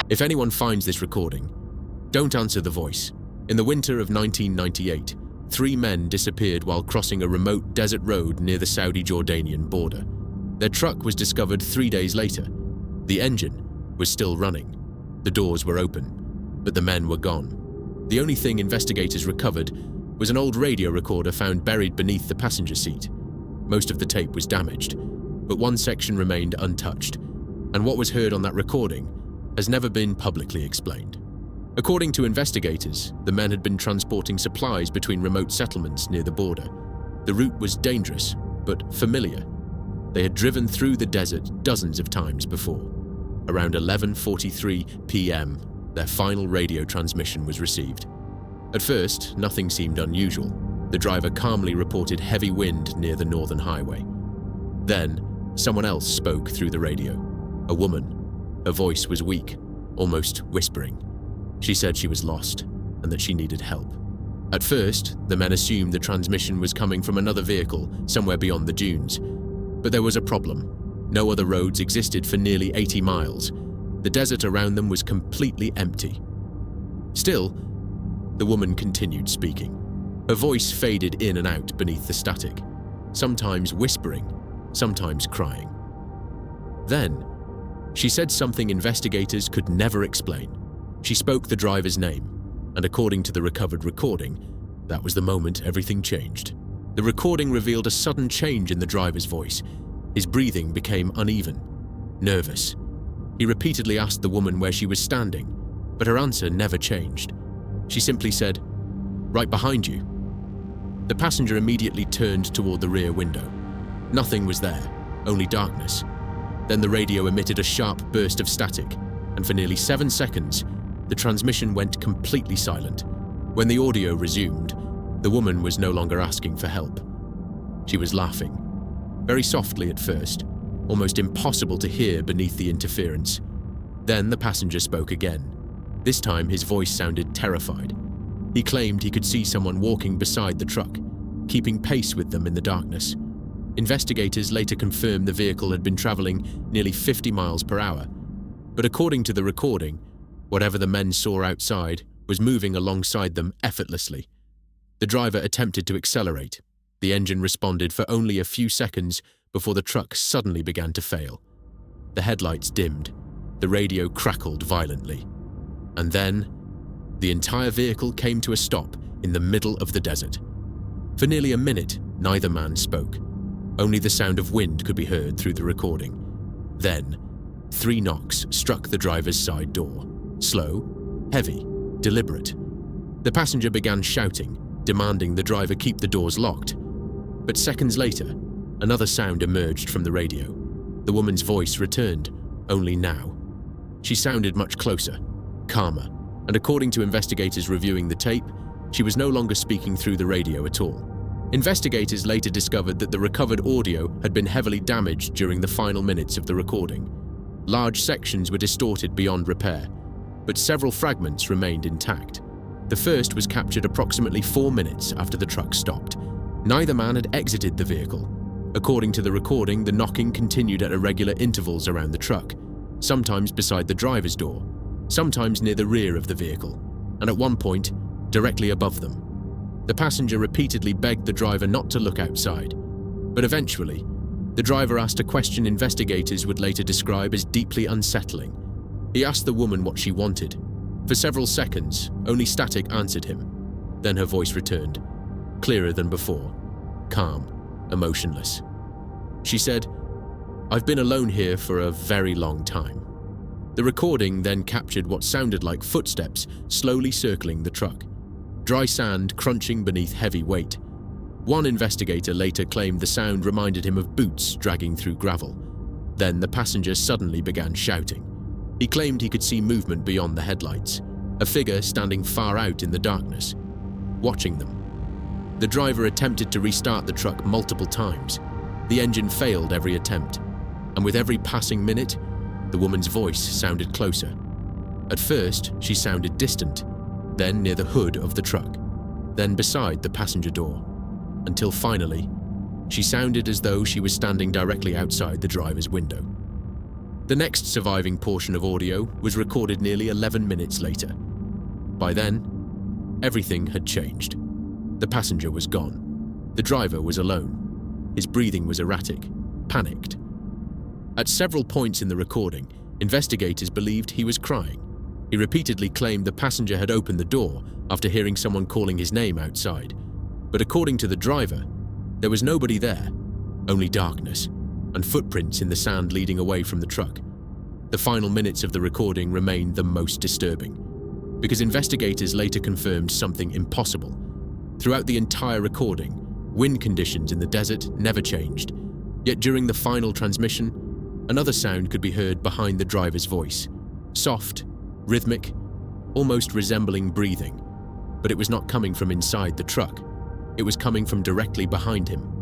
If anyone finds this recording, don't answer the voice. In the winter of 1998, 3 men disappeared while crossing a remote desert road near the Saudi-Jordanian border. Their truck was discovered 3 days later. The engine was still running. The doors were open, but the men were gone. The only thing investigators recovered was an old radio recorder found buried beneath the passenger seat. Most of the tape was damaged, but one section remained untouched, and what was heard on that recording has never been publicly explained. According to investigators, the men had been transporting supplies between remote settlements near the border. The route was dangerous, but familiar. They had driven through the desert dozens of times before. Around 11:43 p.m., their final radio transmission was received. At first, nothing seemed unusual. The driver calmly reported heavy wind near the northern highway. Then, someone else spoke through the radio. A woman. Her voice was weak, almost whispering. She said she was lost and that she needed help. At first, the men assumed the transmission was coming from another vehicle somewhere beyond the dunes. But there was a problem. No other roads existed for nearly 80 miles. The desert around them was completely empty. Still, the woman continued speaking. Her voice faded in and out beneath the static, sometimes whispering, sometimes crying. Then, she said something investigators could never explain. She spoke the driver's name, and according to the recovered recording, that was the moment everything changed. The recording revealed a sudden change in the driver's voice. His breathing became uneven, nervous. He repeatedly asked the woman where she was standing, but her answer never changed. She simply said, "Right behind you." The passenger immediately turned toward the rear window. Nothing was there, only darkness. Then the radio emitted a sharp burst of static, and for nearly 7 seconds, the transmission went completely silent. When the audio resumed, the woman was no longer asking for help. She was laughing, very softly at first, almost impossible to hear beneath the interference. Then the passenger spoke again. This time his voice sounded terrified. He claimed he could see someone walking beside the truck, keeping pace with them in the darkness. Investigators later confirmed the vehicle had been traveling nearly 50 miles per hour. But according to the recording, whatever the men saw outside was moving alongside them effortlessly. The driver attempted to accelerate. The engine responded for only a few seconds before the truck suddenly began to fail. The headlights dimmed. The radio crackled violently. And then, the entire vehicle came to a stop in the middle of the desert. For nearly a minute, neither man spoke. Only the sound of wind could be heard through the recording. Then, 3 knocks struck the driver's side door. Slow, heavy, deliberate. The passenger began shouting, demanding the driver keep the doors locked. But seconds later, another sound emerged from the radio. The woman's voice returned, only now. She sounded much closer, calmer, and according to investigators reviewing the tape, she was no longer speaking through the radio at all. Investigators later discovered that the recovered audio had been heavily damaged during the final minutes of the recording. Large sections were distorted beyond repair, but several fragments remained intact. The first was captured approximately 4 minutes after the truck stopped. Neither man had exited the vehicle. According to the recording, the knocking continued at irregular intervals around the truck, sometimes beside the driver's door, sometimes near the rear of the vehicle, and at one point, directly above them. The passenger repeatedly begged the driver not to look outside, but eventually, the driver asked a question investigators would later describe as deeply unsettling. He asked the woman what she wanted. For several seconds, only static answered him. Then her voice returned, clearer than before, calm, emotionless. She said, "I've been alone here for a very long time." The recording then captured what sounded like footsteps slowly circling the truck, dry sand crunching beneath heavy weight. One investigator later claimed the sound reminded him of boots dragging through gravel. Then the passenger suddenly began shouting. He claimed he could see movement beyond the headlights, a figure standing far out in the darkness, watching them. The driver attempted to restart the truck multiple times. The engine failed every attempt, and with every passing minute, the woman's voice sounded closer. At first, she sounded distant, then near the hood of the truck, then beside the passenger door, until finally, she sounded as though she was standing directly outside the driver's window. The next surviving portion of audio was recorded nearly 11 minutes later. By then, everything had changed. The passenger was gone. The driver was alone. His breathing was erratic, panicked. At several points in the recording, investigators believed he was crying. He repeatedly claimed the passenger had opened the door after hearing someone calling his name outside. But according to the driver, there was nobody there, only darkness, and footprints in the sand leading away from the truck. The final minutes of the recording remained the most disturbing, because investigators later confirmed something impossible. Throughout the entire recording, wind conditions in the desert never changed, yet during the final transmission, another sound could be heard behind the driver's voice. Soft, rhythmic, almost resembling breathing, but it was not coming from inside the truck. It was coming from directly behind him.